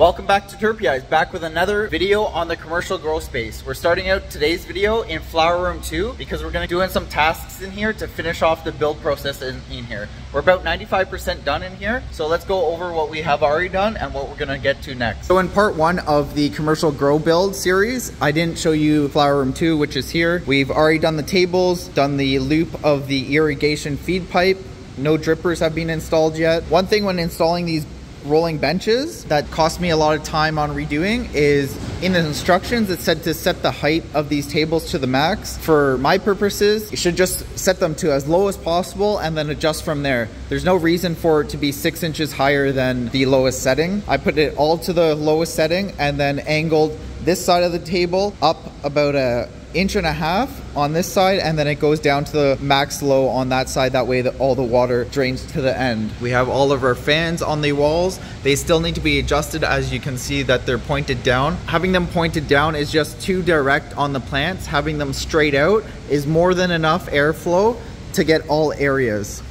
Welcome back to Terpy, back with another video on the commercial grow space. We're starting out today's video in flower room 2 because we're going to be doing some tasks in here to finish off the build process in here. We're about 95% done in here, so let's go over what we have already done and what we're going to get to next. So in part 1 of the commercial grow build series, I didn't show you flower room 2, which is here. We've already done the tables, done the loop of the irrigation feed pipe. No drippers have been installed yet. One thing when installing these rolling benches that cost me a lot of time on redoing is in the instructions it said to set the height of these tables to the max. For my purposes, you should just set them to as low as possible and then adjust from there. There's no reason for it to be 6 inches higher than the lowest setting. I put it all to the lowest setting and then angled this side of the table up about a 1.5 inches on this side, and then it goes down to the max low on that side. That way that all the water drains to the end. We have all of our fans on the walls. They still need to be adjusted. As you can see that they're pointed down. Having them pointed down is just too direct on the plants. Having them straight out is more than enough airflow to get all areas.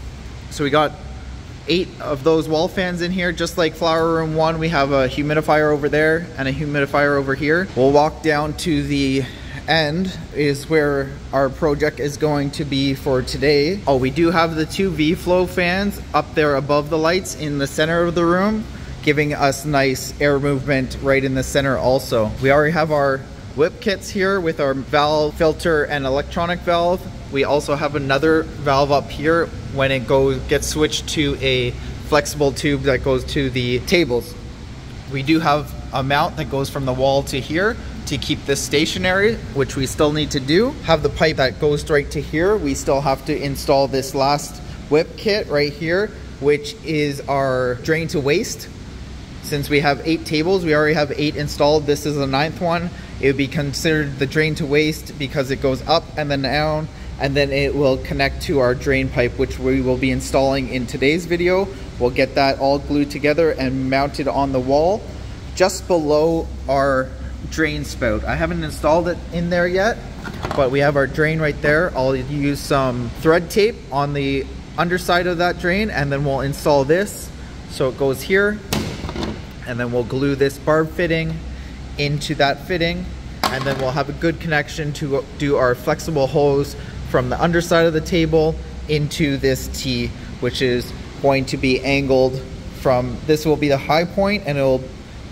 So we got 8 of those wall fans in here. Just like flower room 1, we have a humidifier over there and a humidifier over here. We'll walk down to the end is where our project is going to be for today. Oh, we do have the 2 V-flow fans up there above the lights in the center of the room, giving us nice air movement right in the center also. We already have our whip kits here with our valve, filter, and electronic valve. We also have another valve up here when it gets switched to a flexible tube that goes to the tables. We do have a mount that goes from the wall to here to keep this stationary, which we still need to do. Have the pipe that goes straight to here. We still have to install this last whip kit right here, which is our drain to waste. Since we have 8 tables, we already have 8 installed. This is the 9th one. It would be considered the drain to waste because it goes up and then down, and then it will connect to our drain pipe, which we will be installing in today's video. We'll get that all glued together and mounted on the wall just below our drain spout. I haven't installed it in there yet, but we have our drain right there. I'll use some thread tape on the underside of that drain, and then we'll install this so it goes here, and then we'll glue this barb fitting into that fitting, and then we'll have a good connection to do our flexible hose from the underside of the table into this T, which is going to be angled from, this will be the high point, and it will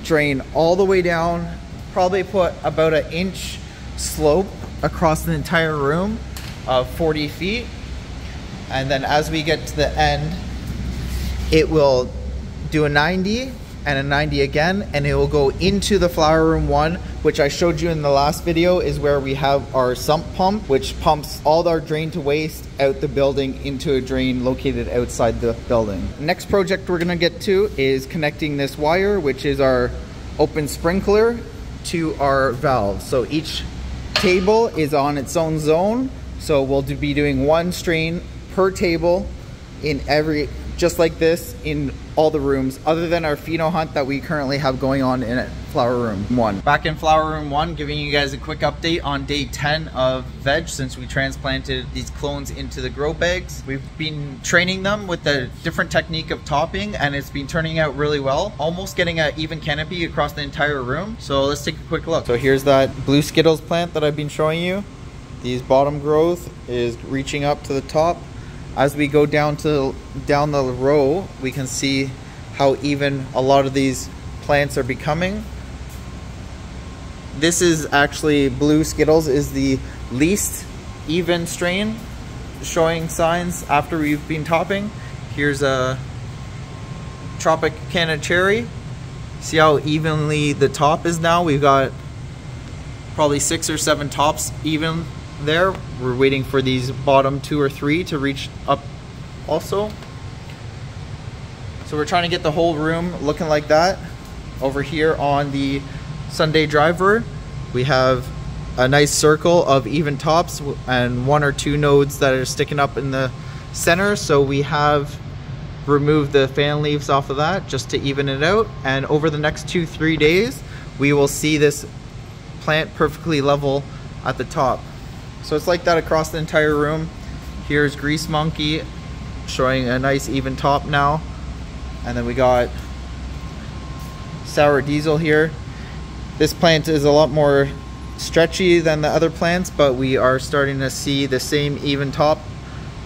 drain all the way down. Probably put about 1 inch slope across the entire room of 40 feet. And then as we get to the end, it will do a 90 and a 90 again, and it will go into the flower room 1, which I showed you in the last video, is where we have our sump pump, which pumps all our drain to waste out the building into a drain located outside the building. Next project we're gonna get to is connecting this wire, which is our open sprinkler, to our valve. So each table is on its own zone, so we'll be doing 1 strain per table in every, just like this in all the rooms, other than our pheno hunt that we currently have going on in flower room 1. Back in flower room 1, giving you guys a quick update on day 10 of veg since we transplanted these clones into the grow bags. We've been training them with a different technique of topping, and it's been turning out really well, almost getting an even canopy across the entire room. So let's take a quick look. So here's that blue Skittles plant that I've been showing you. These bottom growth is reaching up to the top. As we go down the row, we can see how even a lot of these plants are becoming. This is actually, blue Skittles is the least even strain, showing signs after we've been topping. Here's a Tropicana cherry. See how evenly the top is now? We've got probably 6 or 7 tops even there. We're waiting for these bottom 2 or 3 to reach up also. So we're trying to get the whole room looking like that. Over here on the Sunday driver, we have a nice circle of even tops and 1 or 2 nodes that are sticking up in the center. So we have removed the fan leaves off of that just to even it out. And over the next 2-3 days, we will see this plant perfectly level at the top. So it's like that across the entire room. Here's Grease Monkey showing a nice even top now. And then we got sour diesel here. This plant is a lot more stretchy than the other plants, but we are starting to see the same even top.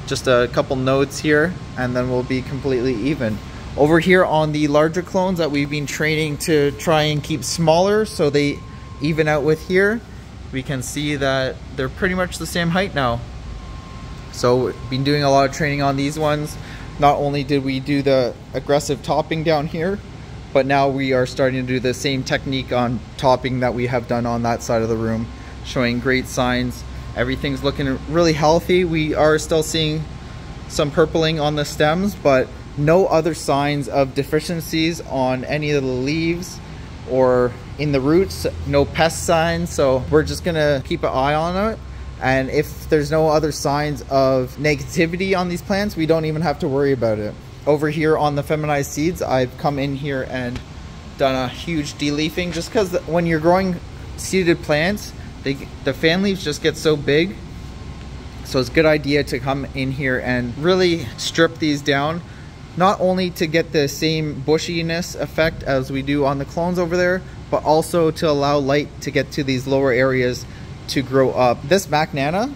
Just a couple nodes here, and then we'll be completely even. Over here on the larger clones that we've been training to try and keep smaller so they even out with here, we can see that they're pretty much the same height now. So we've been doing a lot of training on these ones. Not only did we do the aggressive topping down here, but now we are starting to do the same technique on topping that we have done on that side of the room, showing great signs. Everything's looking really healthy. We are still seeing some purpling on the stems, but no other signs of deficiencies on any of the leaves or in the roots, no pest signs. So we're just gonna keep an eye on it. And if there's no other signs of negativity on these plants, we don't even have to worry about it. Over here on the feminized seeds, I've come in here and done a huge de-leafing, just because when you're growing seeded plants, the fan leaves just get so big. So it's a good idea to come in here and really strip these down, not only to get the same bushiness effect as we do on the clones over there, but also to allow light to get to these lower areas to grow up. This Macnana,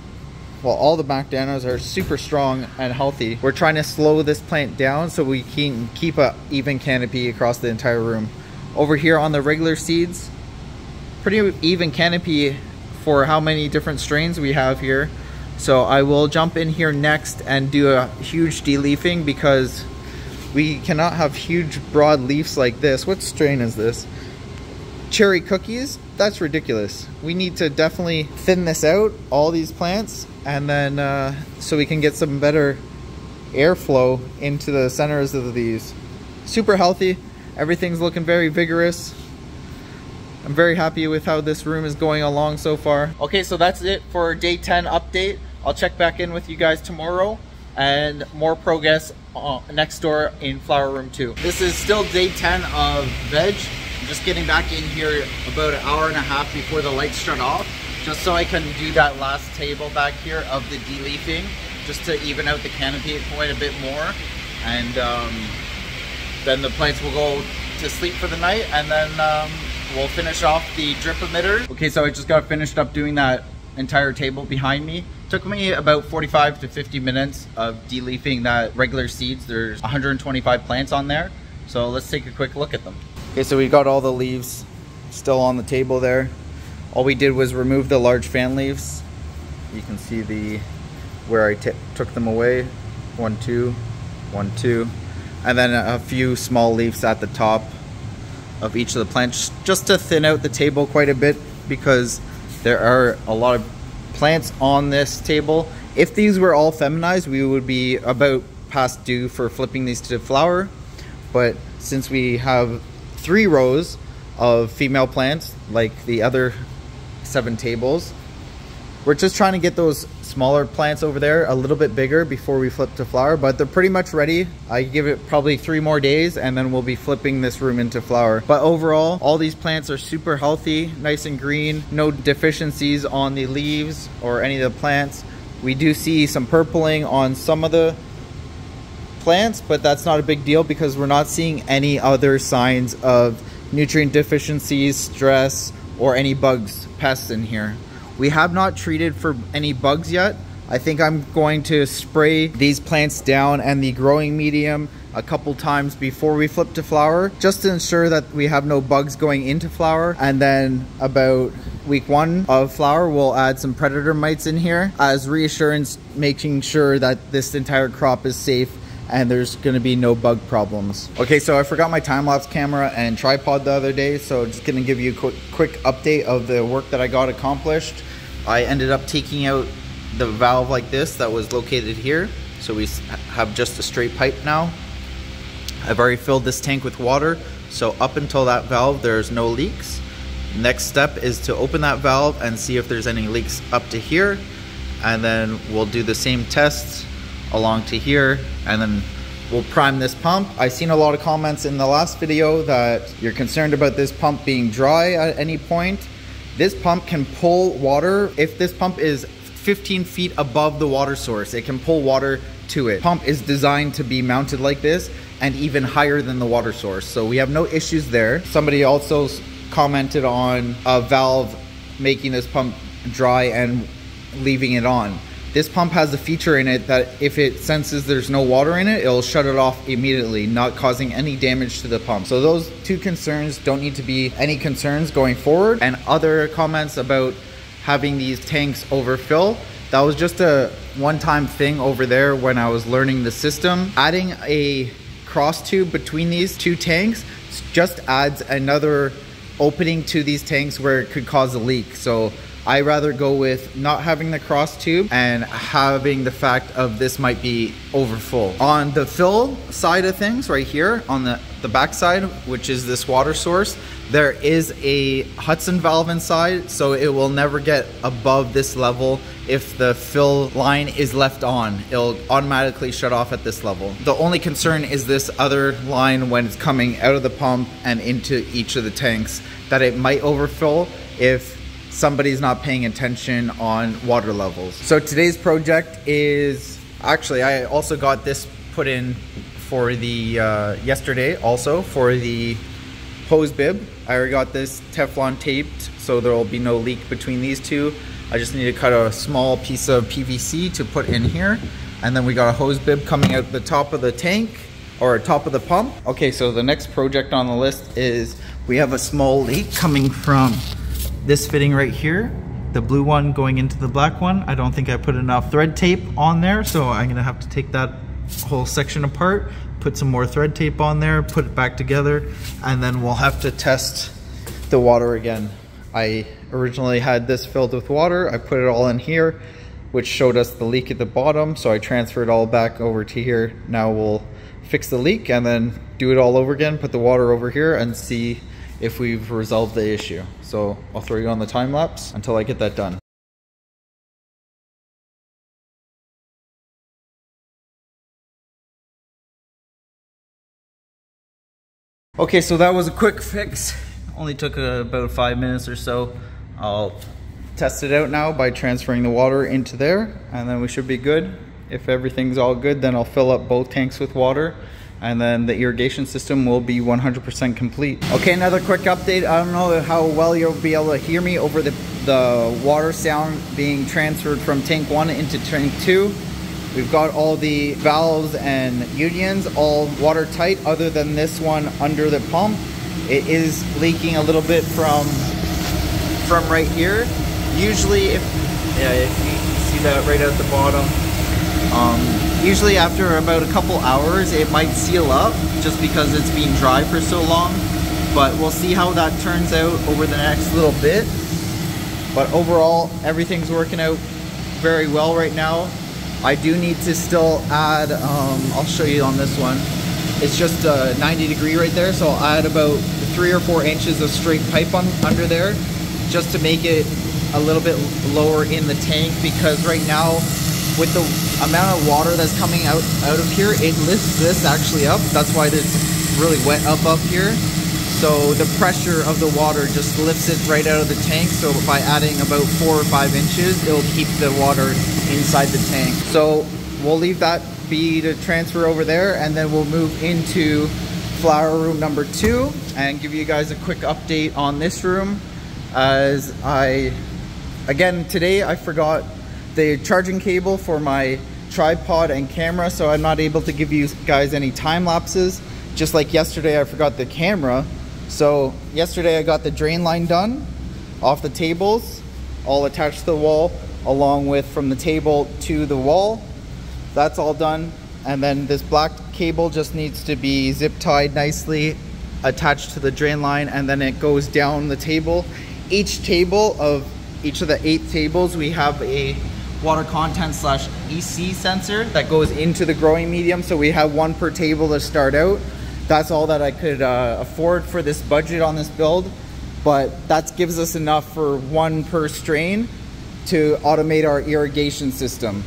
well, all the Macnanas are super strong and healthy. We're trying to slow this plant down so we can keep an even canopy across the entire room. Over here on the regular seeds, pretty even canopy for how many different strains we have here. So I will jump in here next and do a huge de-leafing, because we cannot have huge broad leaves like this. What strain is this? Cherry cookies? That's ridiculous. We need to definitely thin this out, all these plants, and then so we can get some better airflow into the centers of these. Super healthy. Everything's looking very vigorous. I'm very happy with how this room is going along so far. Okay, so that's it for day 10 update. I'll check back in with you guys tomorrow and more progress next door in flower room 2. This is still day 10 of veg. I'm just getting back in here about an hour and a half before the lights shut off, just so I can do that last table back here of the de-leafing, just to even out the canopy quite a bit more. And then the plants will go to sleep for the night, and then we'll finish off the drip emitter. Okay, so I just got finished up doing that entire table behind me. Took me about 45 to 50 minutes of de-leafing that regular seeds. There's 125 plants on there. So let's take a quick look at them. Okay, so we got all the leaves still on the table there. All we did was remove the large fan leaves. You can see where I took them away. 1, 2, 1, 2. And then a few small leaves at the top of each of the plants, just to thin out the table quite a bit, because there are a lot of plants on this table. If these were all feminized, we would be about past due for flipping these to flower. But since we have 3 rows of female plants like the other 7 tables, we're just trying to get those smaller plants over there a little bit bigger before we flip to flower, but they're pretty much ready. I give it probably 3 more days and then we'll be flipping this room into flower. But overall, all these plants are super healthy, nice and green, no deficiencies on the leaves or any of the plants. We do see some purpling on some of the plants, but that's not a big deal because we're not seeing any other signs of nutrient deficiencies, stress, or any bugs, pests in here. We have not treated for any bugs yet. I think I'm going to spray these plants down and the growing medium a couple times before we flip to flower, just to ensure that we have no bugs going into flower. And then about week 1 of flower, we'll add some predator mites in here as reassurance, making sure that this entire crop is safe and there's gonna be no bug problems. Okay, so I forgot my time-lapse camera and tripod the other day, so just gonna give you a quick update of the work that I got accomplished. I ended up taking out the valve like this that was located here, so we have just a straight pipe now. I've already filled this tank with water, so up until that valve there's no leaks. Next step is to open that valve and see if there's any leaks up to here, and then we'll do the same tests along to here, and then we'll prime this pump. I've seen a lot of comments in the last video that you're concerned about this pump being dry at any point. This pump can pull water. If this pump is 15 feet above the water source, it can pull water to it. Pump is designed to be mounted like this and even higher than the water source. So we have no issues there. Somebody also commented on a valve making this pump dry and leaving it on. This pump has a feature in it that if it senses there's no water in it, it'll shut it off immediately, not causing any damage to the pump. So those two concerns don't need to be any concerns going forward. And other comments about having these tanks overfill, that was just a one-time thing over there when I was learning the system. Adding a cross tube between these two tanks just adds another opening to these tanks where it could cause a leak. So I rather go with not having the cross tube and having the fact of this might be overfull. On the fill side of things right here on the back side, which is this water source, there is a Hudson valve inside, so it will never get above this level. If the fill line is left on, it'll automatically shut off at this level. The only concern is this other line when it's coming out of the pump and into each of the tanks, that it might overfill if somebody's not paying attention on water levels. So today's project is, actually I also got this put in for the yesterday also for the hose bib. I already got this Teflon taped so there will be no leak between these two. I just need to cut a small piece of PVC to put in here, and then we got a hose bib coming out the top of the tank or top of the pump. Okay, so the next project on the list is we have a small leak coming from this fitting right here, the blue one going into the black one. I don't think I put enough thread tape on there, so I'm gonna have to take that whole section apart, put some more thread tape on there, put it back together, and then we'll have to test the water again. I originally had this filled with water. I put it all in here, which showed us the leak at the bottom, so I transferred all back over to here. Now we'll fix the leak and then do it all over again, put the water over here and see if we've resolved the issue. So I'll throw you on the time lapse until I get that done. Okay, so that was a quick fix. Only took about 5 minutes or so. I'll test it out now by transferring the water into there, and then we should be good. If everything's all good, then I'll fill up both tanks with water, and then the irrigation system will be 100% complete. Okay, another quick update. I don't know how well you'll be able to hear me over the water sound being transferred from tank 1 into tank 2. We've got all the valves and unions all watertight other than this one under the pump. It is leaking a little bit from right here. Usually if you see that right at the bottom, usually after about a couple hours it might seal up just because it's been dry for so long, but we'll see how that turns out over the next little bit. But overall everything's working out very well right now. I do need to still add, I'll show you on this one, it's just 90 degree right there, so I'll add about 3 or 4 inches of straight pipe under there just to make it a little bit lower in the tank, because right now with the amount of water that's coming out of here, it lifts this actually up. That's why it's really wet up here. So the pressure of the water just lifts it right out of the tank. So by adding about 4 or 5 inches, it'll keep the water inside the tank. So we'll leave that be to transfer over there, and then we'll move into flower room number 2 and give you guys a quick update on this room. As again today I forgot the charging cable for my tripod and camera, so I'm not able to give you guys any time lapses. Just like yesterday I forgot the camera. So yesterday I got the drain line done off the tables, all attached to the wall, along with from the table to the wall. That's all done. And then this black cable just needs to be zip tied nicely, attached to the drain line, and then it goes down the table. Each of the 8 tables, we have a water content / EC sensor that goes into the growing medium. So we have 1 per table to start out. That's all that I could afford for this budget on this build, but that gives us enough for 1 per strain to automate our irrigation system.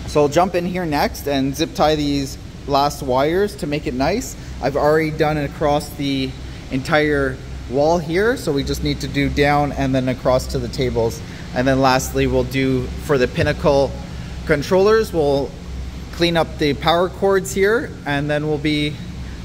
So I'll jump in here next and zip tie these last wires to make it nice. I've already done it across the entire wall here, so we just need to do down and then across to the tables. And then lastly we'll do for the Pinnacle controllers, we'll clean up the power cords here, and then we'll be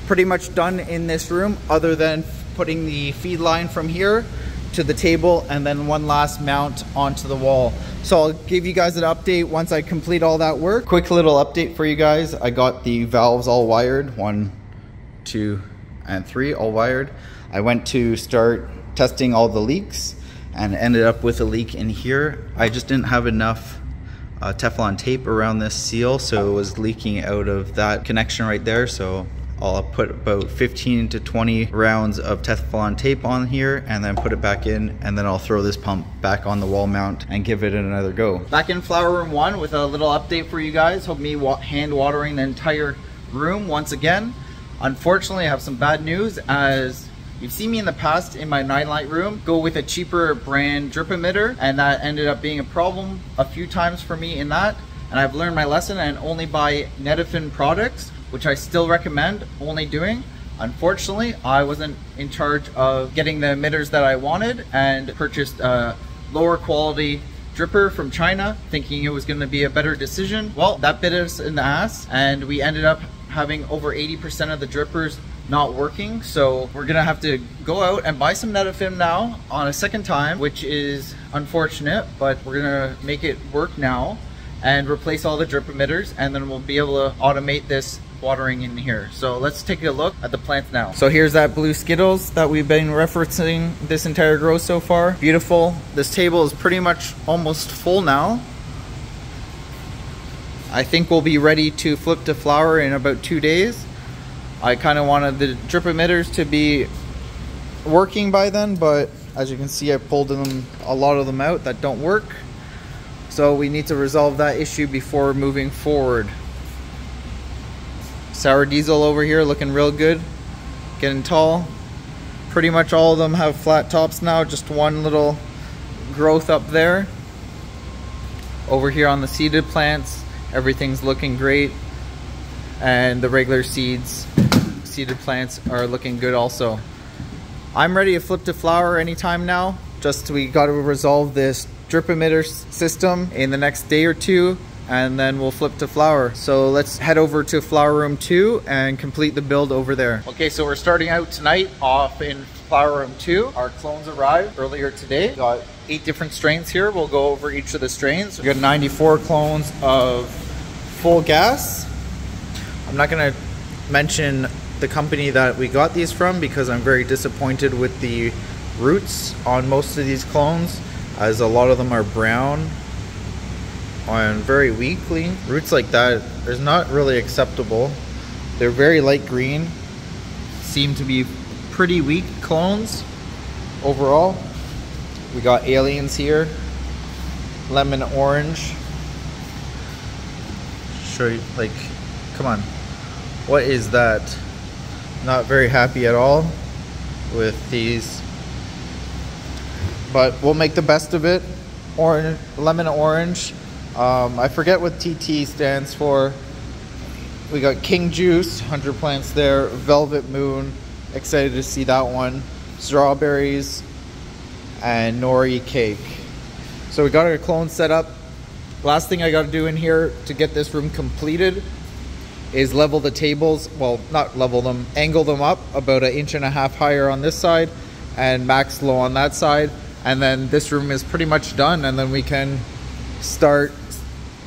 pretty much done in this room, other than putting the feed line from here to the table and then one last mount onto the wall. So I'll give you guys an update once I complete all that work. Quick little update for you guys. I got the valves all wired, 1, 2, and 3 all wired. I went to start testing all the leaks and ended up with a leak in here. I just didn't have enough Teflon tape around this seal, so it was leaking out of that connection right there. So I'll put about 15 to 20 rounds of Teflon tape on here and then put it back in, and then I'll throw this pump back on the wall mount and give it another go. Back in flower room 1 with a little update for you guys. Hope me hand watering the entire room once again. Unfortunately, I have some bad news, as you've seen me in the past in my 9-light room go with a cheaper brand drip emitter, and that ended up being a problem a few times for me in that. And I've learned my lesson and only buy Netafim products, which I still recommend only doing. Unfortunately, I wasn't in charge of getting the emitters that I wanted and purchased a lower quality dripper from China, thinking it was going to be a better decision. Well, that bit us in the ass, and we ended up having over 80% of the drippers not working. So we're gonna have to go out and buy some Netafim now on a second time, which is unfortunate, but we're gonna make it work now and replace all the drip emitters, and then we'll be able to automate this watering in here. So let's take a look at the plants now. So here's that blue Skittles that we've been referencing this entire grow so far. Beautiful. This table is pretty much almost full now. I think we'll be ready to flip to flower in about 2 days. I kind of wanted the drip emitters to be working by then, but as you can see, I pulled a lot of them out that don't work. So we need to resolve that issue before moving forward. Sour diesel over here looking real good, getting tall. Pretty much all of them have flat tops now, just one little growth up there. Over here on the seeded plants, everything's looking great, and the regular seeded plants are looking good also. I'm ready to flip to flower anytime now. Just we got to resolve this drip emitter system in the next day or two, and then we'll flip to flower. So let's head over to flower room 2 and complete the build over there. Okay, so we're starting out tonight off in flower room 2. Our clones arrived earlier today. Got 8 different strains here. We'll go over each of the strains. We got 94 clones of full gas. I'm not gonna mention the company that we got these from because I'm very disappointed with the roots on most of these clones, as a lot of them are brown and very weakly. Roots like that is not really acceptable. They're very light green, seem to be pretty weak clones overall. We got aliens here, lemon orange. Show you, like, come on, what is that? Not very happy at all with these, but we'll make the best of it. Orange, lemon orange. I forget what TT stands for. We got King Juice, 100 plants there. Velvet Moon, excited to see that one. Strawberries and Nori Cake. So we got our clone set up. Last thing I got to do in here to get this room completed is level the tables. Well, not level them, angle them up about 1.5 inches higher on this side and max low on that side. And then this room is pretty much done, and then we can start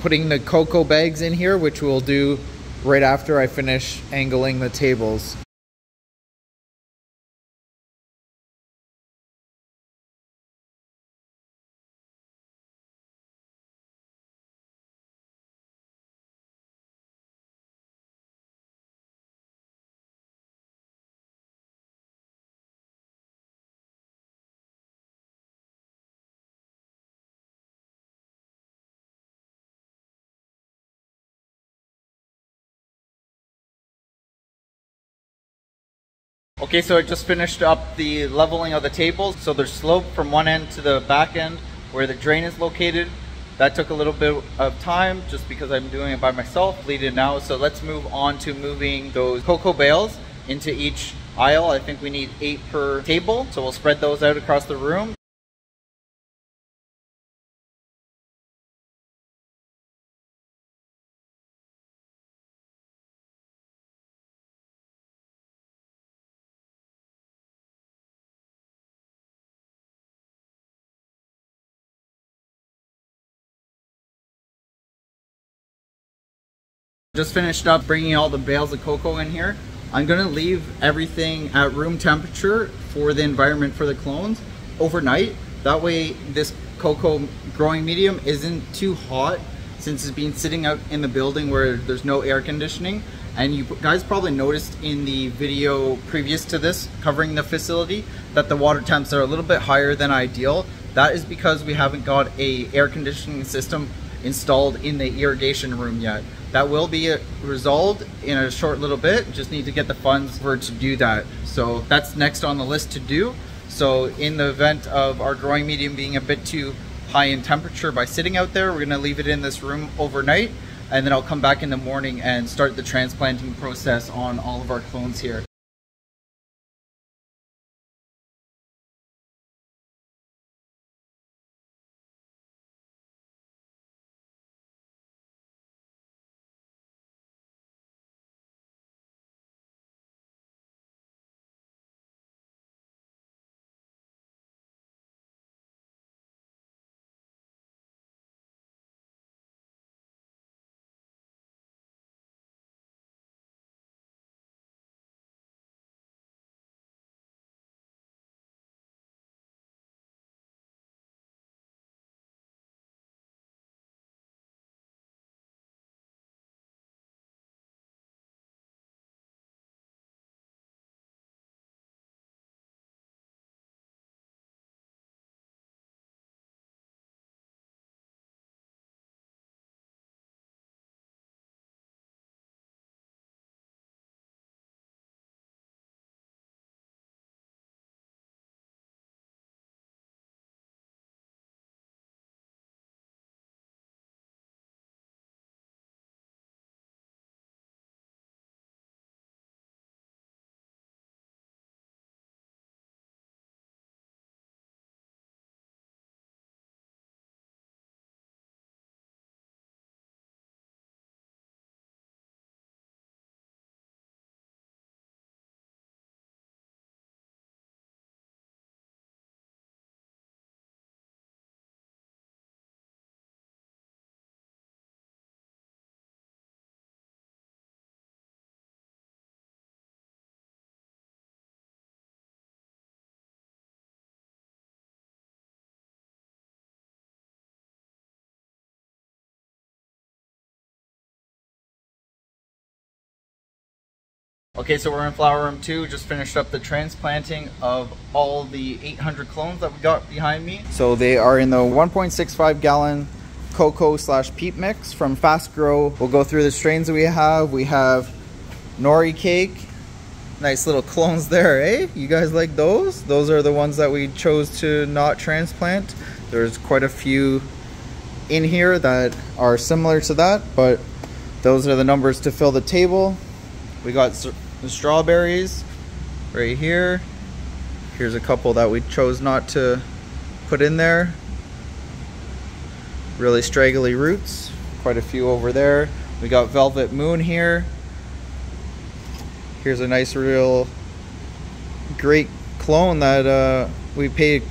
putting the cocoa bags in here, which we'll do right after I finish angling the tables. Okay, so I just finished up the leveling of the tables. So there's slope from one end to the back end where the drain is located. That took a little bit of time just because I'm doing it by myself, completed now. So let's move on to moving those cocoa bales into each aisle. I think we need 8 per table. So we'll spread those out across the room. Just finished up bringing all the bales of cocoa in here. I'm gonna leave everything at room temperature for the environment for the clones overnight. That way this cocoa growing medium isn't too hot, since it's been sitting out in the building where there's no air conditioning. And you guys probably noticed in the video previous to this covering the facility that the water temps are a little bit higher than ideal. That is because we haven't got a air conditioning system installed in the irrigation room yet. That will be resolved in a short little bit. Just need to get the funds for to do that. So that's next on the list to do. So in the event of our growing medium being a bit too high in temperature by sitting out there, we're gonna leave it in this room overnight, and then I'll come back in the morning and start the transplanting process on all of our clones here. Okay, so we're in flower room 2, just finished up the transplanting of all the 800 clones that we got behind me. So they are in the 1.65 gallon cocoa / peat mix from Fast Grow. We'll go through the strains that we have. We have nori cake. Nice little clones there, eh? You guys like those? Those are the ones that we chose to not transplant. There's quite a few in here that are similar to that, but those are the numbers to fill the table. We got the strawberries right here. Here's a couple that we chose not to put in there. Really straggly roots. Quite a few over there. We got Velvet Moon here. Here's a nice real great clone that we paid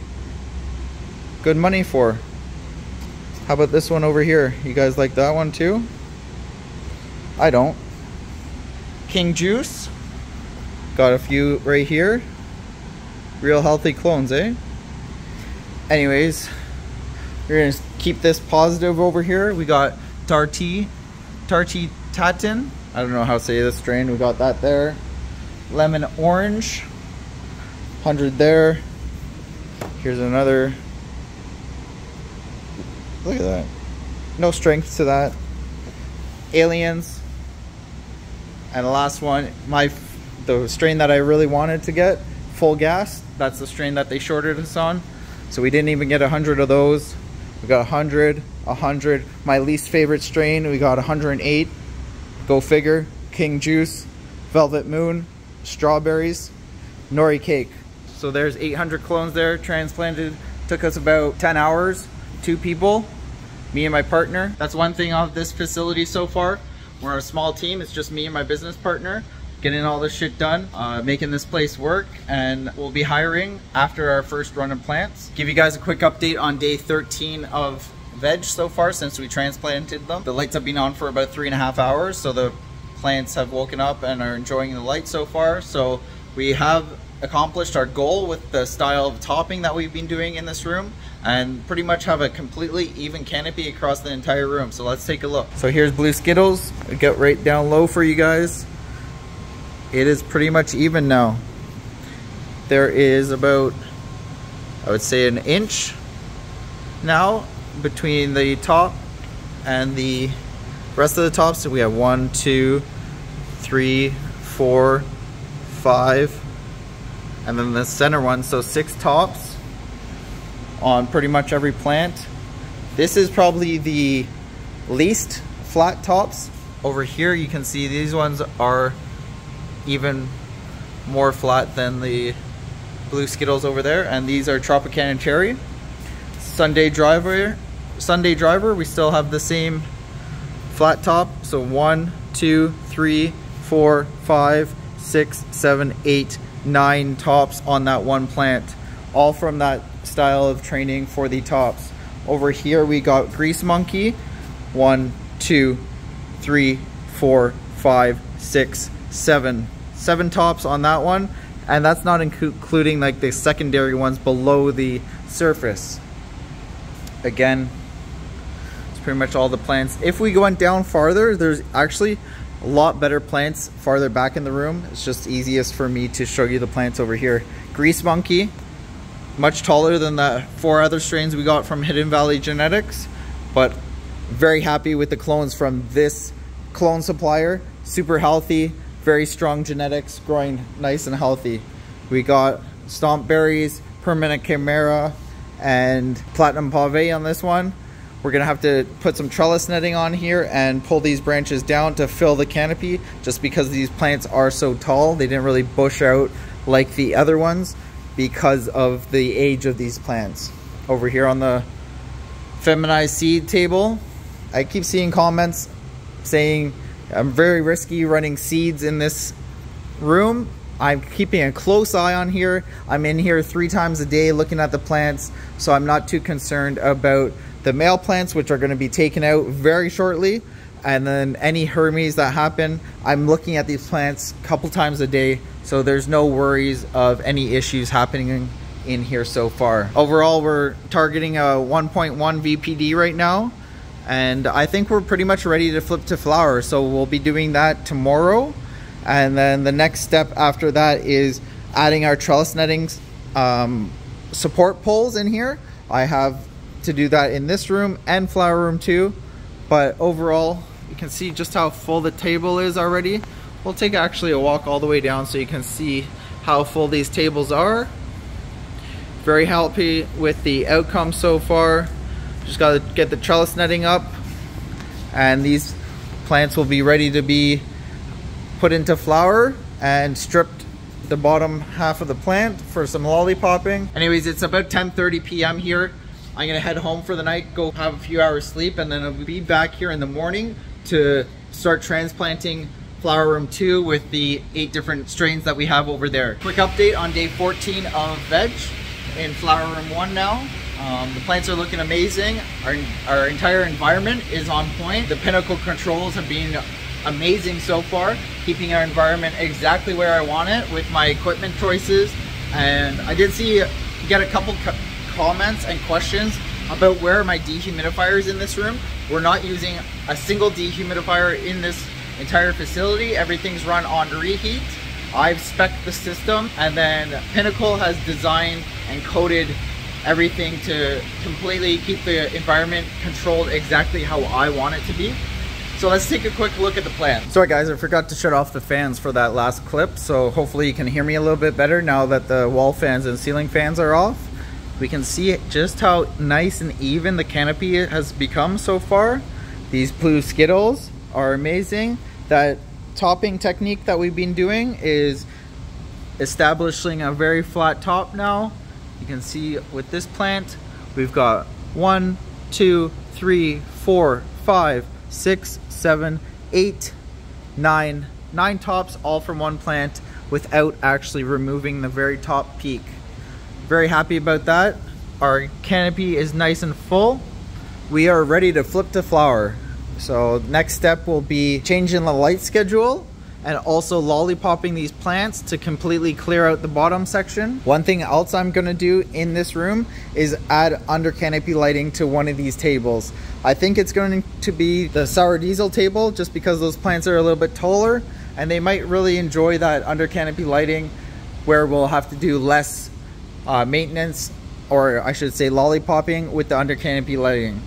good money for. How about this one over here? You guys like that one too? I don't. King Juice. Got a few right here. Real healthy clones, eh? Anyways, we're gonna keep this positive over here. We got Terpy Tatin. I don't know how to say this strain. We got that there. Lemon Orange. 100 there. Here's another. Look at that. No strength to that. Aliens. And the last one, the strain that I really wanted to get, Full Gas. That's the strain that they shorted us on. So we didn't even get 100 of those. We got 100, 100. My least favorite strain, we got 108. Go figure. King Juice, Velvet Moon, Strawberries, Nori Cake. So there's 800 clones there, transplanted. Took us about 10 hours, 2 people, me and my partner. That's one thing of this facility so far. We're a small team. It's just me and my business partner getting all this shit done, making this place work, and we'll be hiring after our first run of plants. Give you guys a quick update on day 13 of veg so far since we transplanted them. The lights have been on for about 3.5 hours, so the plants have woken up and are enjoying the light so far. So we have accomplished our goal with the style of topping that we've been doing in this room, and pretty much have a completely even canopy across the entire room. So let's take a look. So here's Blue Skittles. I'll get right down low for you guys. It is pretty much even now. There is about, I would say, 1 inch now between the top and the rest of the tops. So we have 1, 2, 3, 4, 5, and then the center one. So 6 tops on pretty much every plant. This is probably the least flat tops. Over here you can see these ones are even more flat than the Blue Skittles over there, and these are Tropicana Cherry. Sunday Driver, we still have the same flat top. So 1, 2, 3, 4, 5, 6, 7, 8, 9 tops on that one plant, all from that style of training for the tops. Over here we got Grease Monkey, 1, 2, 3, 4, 5, 6, 7 tops on that one, and that's not including like the secondary ones below the surface. Again, it's pretty much all the plants. If we went down farther, there's actually a lot better plants farther back in the room. It's just easiest for me to show you the plants over here. Grease Monkey, much taller than the 4 other strains we got from Hidden Valley Genetics, but very happy with the clones from this clone supplier. Super healthy, very strong genetics, growing nice and healthy. We got Stomp Berries, Permanent Chimera, and Platinum Pave on this one. We're gonna have to put some trellis netting on here and pull these branches down to fill the canopy, just because these plants are so tall. They didn't really bush out like the other ones because of the age of these plants. Over here on the feminized seed table, I keep seeing comments saying I'm very risky running seeds in this room. I'm keeping a close eye on here. I'm in here 3 times a day looking at the plants, so I'm not too concerned about the male plants, which are going to be taken out very shortly, and then any Hermes that happen. I'm looking at these plants a couple times a day, so there's no worries of any issues happening in here so far. Overall, we're targeting a 1.1 VPD right now, and I think we're pretty much ready to flip to flower. So we'll be doing that tomorrow, and then the next step after that is adding our trellis netting support poles in here. I have to do that in this room and flower room too, but overall you can see just how full the table is already. We'll take actually a walk all the way down so you can see how full these tables are. Very happy with the outcome so far. Just got to get the trellis netting up, and these plants will be ready to be put into flower and stripped the bottom half of the plant for some lollipopping. Anyways, it's about 10:30 p.m. here. I'm gonna head home for the night, go have a few hours sleep, and then I'll be back here in the morning to start transplanting flower room 2 with the 8 different strains that we have over there. Quick update on day 14 of veg in flower room 1 now. The plants are looking amazing. Our entire environment is on point. The pinnacle controls have been amazing so far, keeping our environment exactly where I want it with my equipment choices. And I did get a couple comments and questions about where my dehumidifiers in this room. We're not using a single dehumidifier in this entire facility. Everything's run on reheat. I've spec'd the system, and then Pinnacle has designed and coded everything to completely keep the environment controlled exactly how I want it to be. So let's take a quick look at the plan. Sorry guys, I forgot to shut off the fans for that last clip, so hopefully you can hear me a little bit better now that the wall fans and ceiling fans are off. We can see just how nice and even the canopy has become so far. These Blue Skittles are amazing. That topping technique that we've been doing is establishing a very flat top now. You can see with this plant, we've got 1, 2, 3, 4, 5, 6, 7, 8, 9 tops, all from one plant without actually removing the very top peak. Very happy about that. Our canopy is nice and full. we are ready to flip to flower. So next step will be changing the light schedule and also lollipopping these plants to completely clear out the bottom section. One thing else I'm gonna do in this room is add under canopy lighting to one of these tables. I think it's going to be the sour diesel table, just because those plants are a little bit taller and they might really enjoy that under canopy lighting, where we'll have to do less maintenance, or I should say lollipopping, with the under canopy lighting.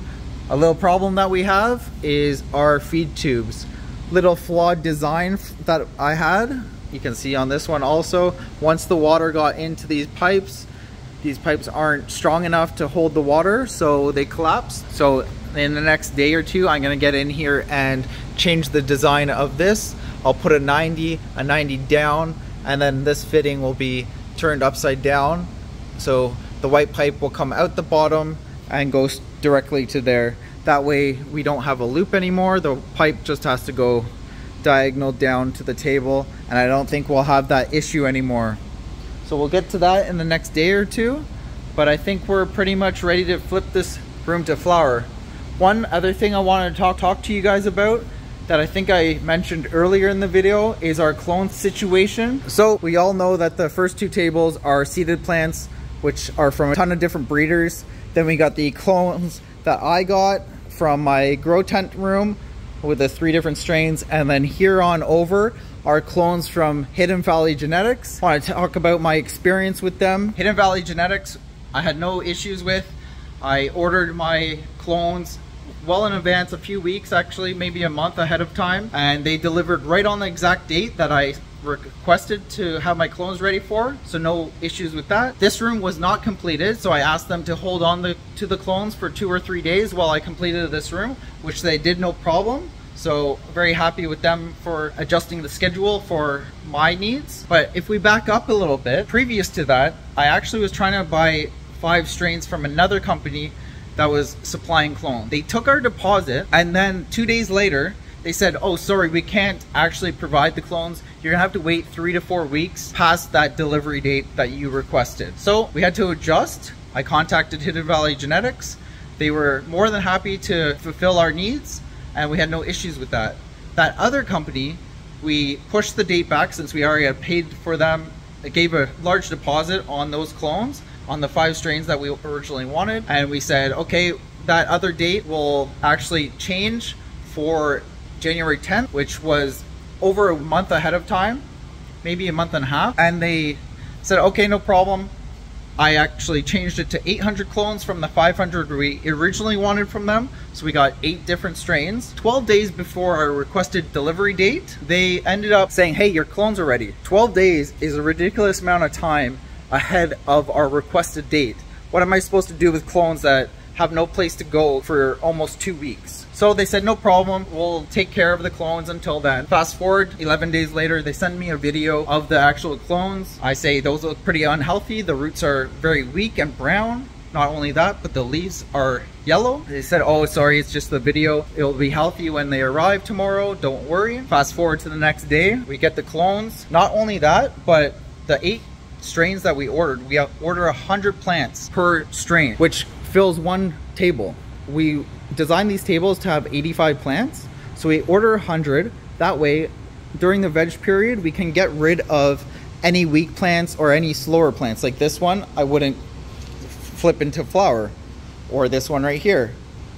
A little problem that we have is our feed tubes. Little flawed design that I had. You can see on this one also, once the water got into these pipes aren't strong enough to hold the water, so they collapsed. So in the next day or two, I'm gonna get in here and change the design of this. I'll put a 90 down, and then this fitting will be turned upside down. So the white pipe will come out the bottom and go directly to there. That way we don't have a loop anymore. The pipe just has to go diagonal down to the table, and I don't think we'll have that issue anymore. So we'll get to that in the next day or two, but I think we're pretty much ready to flip this room to flower. One other thing I wanted to talk to you guys about that I think I mentioned earlier in the video is our clone situation. So we all know that the first two tables are seeded plants, which are from a ton of different breeders. Then we got the clones that I got from my grow tent room with the 3 different strains, and then here on over are clones from Hidden Valley Genetics. I want to talk about my experience with them. Hidden Valley Genetics, I had no issues with. I ordered my clones well in advance, a few weeks actually, maybe a month ahead of time, and they delivered right on the exact date that I requested to have my clones ready for, so no issues with that. This room was not completed, so I asked them to hold on to the clones for 2 or 3 days while I completed this room, which they did, no problem. So very happy with them for adjusting the schedule for my needs. But if we back up a little bit, previous to that, I actually was trying to buy 5 strains from another company that was supplying clones. They took our deposit, and then 2 days later, they said, oh, sorry, we can't actually provide the clones. You're gonna have to wait 3 to 4 weeks past that delivery date that you requested. So we had to adjust. I contacted Hidden Valley Genetics. They were more than happy to fulfill our needs, and we had no issues with that. That other company, we pushed the date back since we already had paid for them. It gave a large deposit on those clones, on the 5 strains that we originally wanted. And we said, okay, that other date will actually change for January 10th, which was over a month ahead of time, maybe a month and a half. And they said, okay, no problem. I actually changed it to 800 clones from the 500 we originally wanted from them. So we got 8 different strains. 12 days before our requested delivery date, they ended up saying, hey, your clones are ready. 12 days is a ridiculous amount of time ahead of our requested date. What am I supposed to do with clones that have no place to go for almost 2 weeks? So they said, no problem, we'll take care of the clones until then. Fast forward 11 days later, they send me a video of the actual clones. I say, those look pretty unhealthy. The roots are very weak and brown. Not only that, but the leaves are yellow. They said, oh, sorry, it's just the video. It'll be healthy when they arrive tomorrow. Don't worry. Fast forward to the next day, we get the clones. Not only that, but the 8 strains that we ordered, we order 100 plants per strain, which fills 1 table. We designed these tables to have 85 plants, so we order 100. That way, during the veg period, we can get rid of any weak plants or any slower plants. Like this one, I wouldn't flip into flower, or this one right here,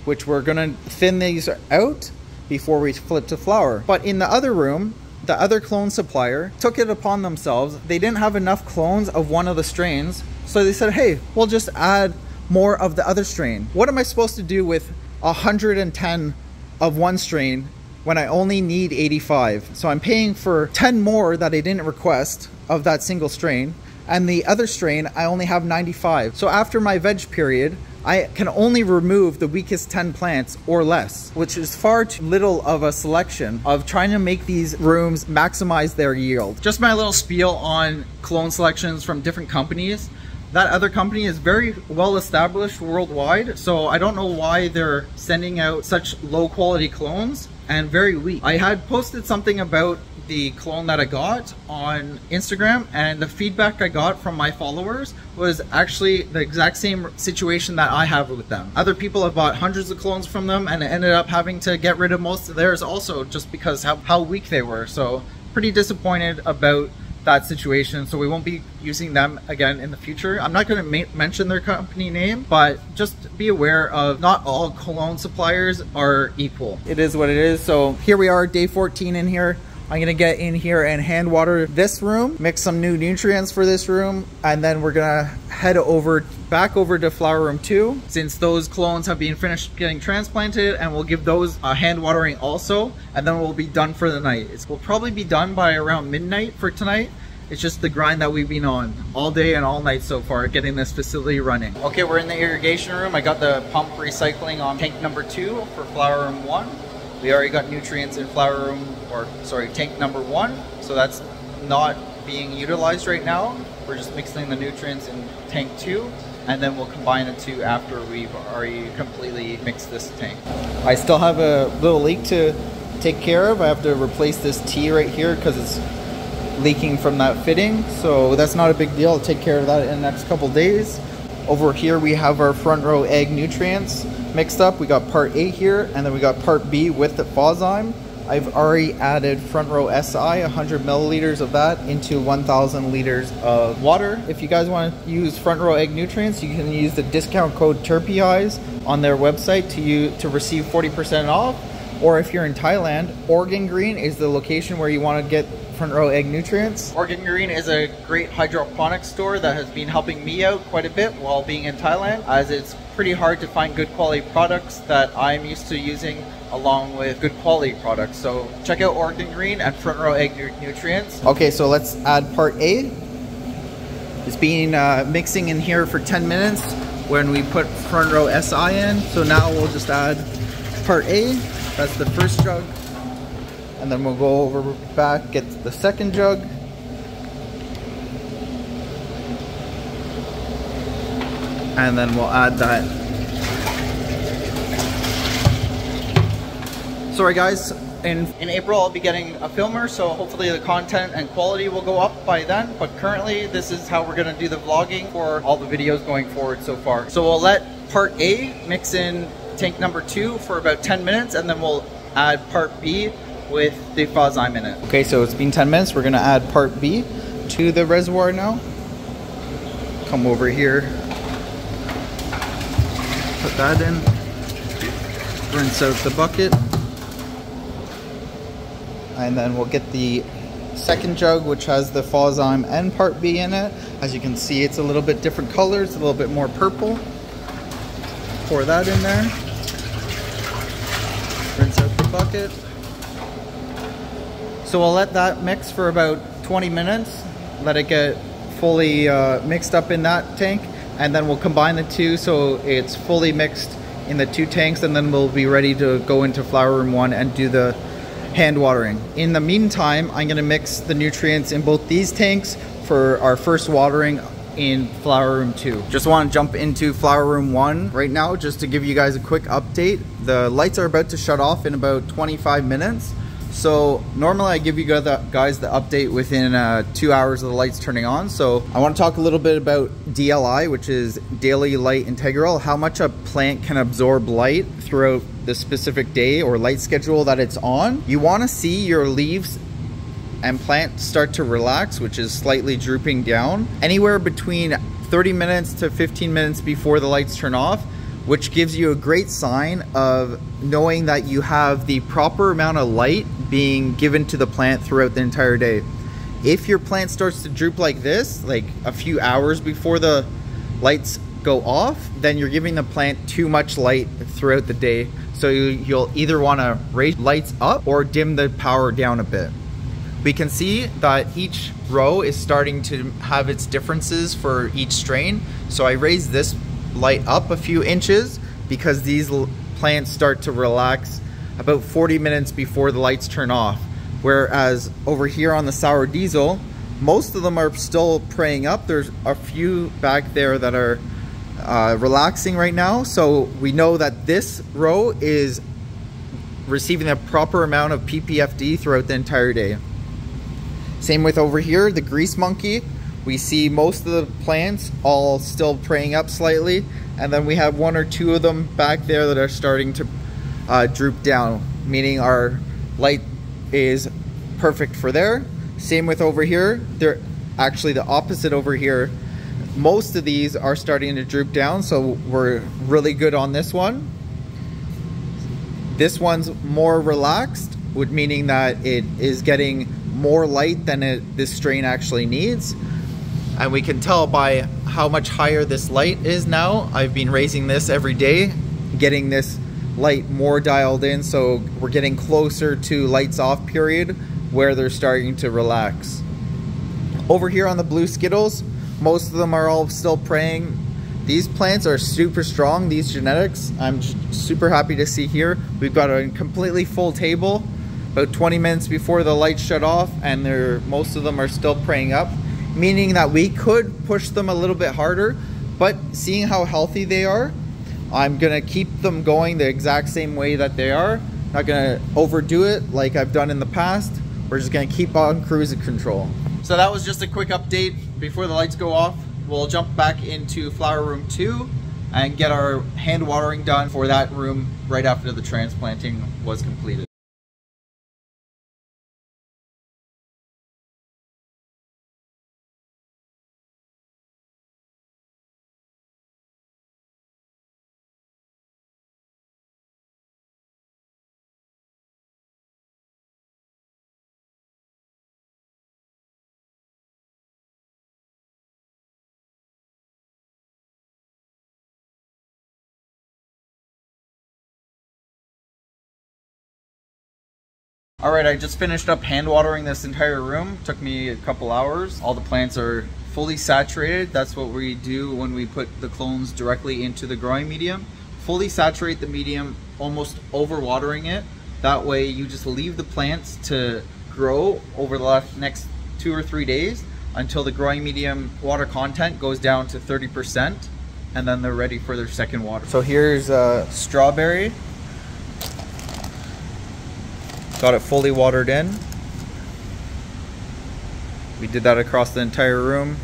which we're gonna thin these out before we flip to flower. But in the other room, the other clone supplier took it upon themselves. They didn't have enough clones of one of the strains, so they said, hey, we'll just add more of the other strain. What am I supposed to do with 110 of one strain when I only need 85? So I'm paying for 10 more that I didn't request of that single strain, and the other strain I only have 95. So after my veg period, I can only remove the weakest 10 plants or less, which is far too little of a selection of trying to make these rooms maximize their yield. Just my little spiel on clone selections from different companies. That other company is very well established worldwide, so I don't know why they're sending out such low quality clones and very weak. I had posted something about the cologne that I got on Instagram, and the feedback I got from my followers was actually the exact same situation that I have with them. Other people have bought hundreds of colognes from them and ended up having to get rid of most of theirs also, just because how weak they were. So pretty disappointed about that situation, so we won't be using them again in the future. I'm not going to mention their company name, but just be aware of not all cologne suppliers are equal. It is what it is. So here we are, day 14 in here. I'm gonna get in here and hand water this room, mix some new nutrients for this room, and then we're gonna head back over to flower room 2, since those clones have been finished getting transplanted, and we'll give those a hand watering also, and then we'll be done for the night. We'll probably be done by around midnight for tonight. It's just the grind that we've been on all day and all night so far, getting this facility running. Okay, we're in the irrigation room. I got the pump recycling on tank number 2 for flower room 1. We already got nutrients in flower room, or sorry, tank number 1. So that's not being utilized right now. We're just mixing the nutrients in tank 2, and then we'll combine the two after we've already completely mixed this tank. I still have a little leak to take care of. I have to replace this T right here because it's leaking from that fitting. So that's not a big deal. I'll take care of that in the next couple days. Over here we have our front row egg nutrients mixed up. We got part A here, and then we got part B with the Phozyme. I've already added front row SI, 100 milliliters of that into 1,000 liters of water. If you guys want to use front row egg nutrients, you can use the discount code terpyhighs on their website to receive 40% off. Or if you're in Thailand, Oregon Green is the location where you want to get front row egg nutrients. Oregon Green is a great hydroponics store that has been helping me out quite a bit while being in Thailand, as it's pretty hard to find good quality products that I'm used to using along with good quality products. So check out Oregon Green and front row egg nutrients. Okay, so let's add part A. It's been mixing in here for 10 minutes when we put front row SI in. So now we'll just add part A. That's the first jug. And then we'll go over back, get the second jug. And then we'll add that. Sorry guys, in April I'll be getting a filmer, so hopefully the content and quality will go up by then. But currently this is how we're gonna do the vlogging for all the videos going forward so far. So we'll let part A mix in tank number 2 for about 10 minutes, and then we'll add part B with the Phozyme in it. Okay, so it's been 10 minutes. We're gonna add part B to the reservoir now. Come over here, put that in, rinse out the bucket, and then we'll get the second jug, which has the Phozyme and part B in it. As you can see, it's a little bit different colors, a little bit more purple. Pour that in there, rinse out the bucket. So we'll let that mix for about 20 minutes, let it get fully mixed up in that tank, and then we'll combine the two so it's fully mixed in the 2 tanks, and then we'll be ready to go into flower room 1 and do the hand watering. In the meantime, I'm gonna mix the nutrients in both these tanks for our first watering in flower room 2. Just want to jump into flower room 1 right now just to give you guys a quick update. The lights are about to shut off in about 25 minutes. So normally I give you guys the update within 2 hours of the lights turning on. So I want to talk a little bit about DLI, which is daily light integral, how much a plant can absorb light throughout the specific day or light schedule that it's on. You want to see your leaves and plant start to relax, which is slightly drooping down, anywhere between 30 minutes to 15 minutes before the lights turn off, which gives you a great sign of knowing that you have the proper amount of light being given to the plant throughout the entire day. If your plant starts to droop like this, like a few hours before the lights go off, then you're giving the plant too much light throughout the day. So you'll either want to raise lights up or dim the power down a bit. We can see that each row is starting to have its differences for each strain. So I raised this light up a few inches because these plants start to relax about 40 minutes before the lights turn off. Whereas over here on the sour diesel, most of them are still praying up. There's a few back there that are relaxing right now. So we know that this row is receiving the proper amount of PPFD throughout the entire day. Same with over here, the grease monkey. We see most of the plants all still praying up slightly, and then we have one or two of them back there that are starting to droop down, meaning our light is perfect for there. Same with over here. They're actually the opposite over here. Most of these are starting to droop down, so we're really good on this one. This one's more relaxed, meaning that it is getting more light than this strain actually needs. And we can tell by how much higher this light is now. I've been raising this every day, getting this light more dialed in, so we're getting closer to lights off period where they're starting to relax. Over here on the blue Skittles, most of them are all still praying. These plants are super strong, these genetics. I'm super happy to see here. We've got a completely full table about 20 minutes before the lights shut off, and most of them are still praying up, meaning that we could push them a little bit harder, but seeing how healthy they are, I'm gonna keep them going the exact same way that they are. Not gonna overdo it like I've done in the past. We're just gonna keep on cruise control. So that was just a quick update before the lights go off. We'll jump back into flower room 2 and get our hand watering done for that room right after the transplanting was completed. All right, I just finished up hand watering this entire room. Took me a couple hours. All the plants are fully saturated. That's what we do when we put the clones directly into the growing medium. Fully saturate the medium, almost over watering it. That way you just leave the plants to grow over the next 2 or 3 days until the growing medium water content goes down to 30%, and then they're ready for their second water. So here's strawberry. Got it fully watered in. We did that across the entire room.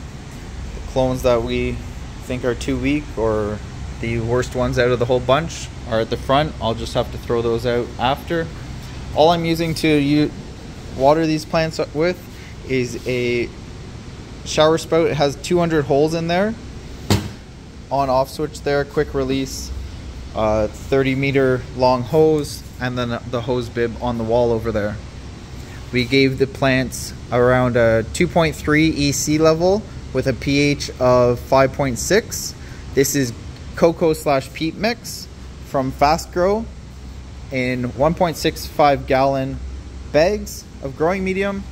The clones that we think are too weak or the worst ones out of the whole bunch are at the front. I'll just have to throw those out after. All I'm using to water these plants with is a shower spout. It has 200 holes in there. On off switch there, quick release, 30-meter long hose, and then the hose bib on the wall over there. We gave the plants around a 2.3 EC level with a pH of 5.6. This is cocoa/peat mix from Fast Grow in 1.65 gallon bags of growing medium.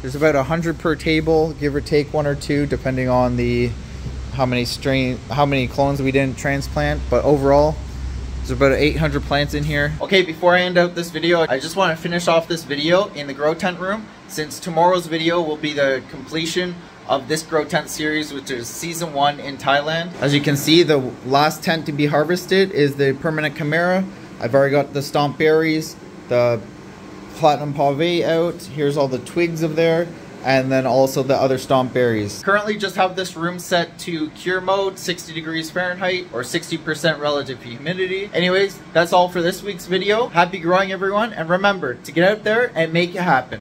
There's about 100 per table, give or take 1 or 2, depending on how many clones we didn't transplant, but overall there's about 800 plants in here. Okay, before I end out this video, I just want to finish off this video in the grow tent room, since tomorrow's video will be the completion of this grow tent series, which is season 1 in Thailand. As you can see, the last tent to be harvested is the permanent chimera. I've already got the stomp berries, the platinum pave out. Here's all the twigs of there, and then also the other stomp berries. Currently just have this room set to cure mode, 60 degrees Fahrenheit or 60% relative humidity. Anyways, that's all for this week's video. Happy growing, everyone, and remember to get out there and make it happen.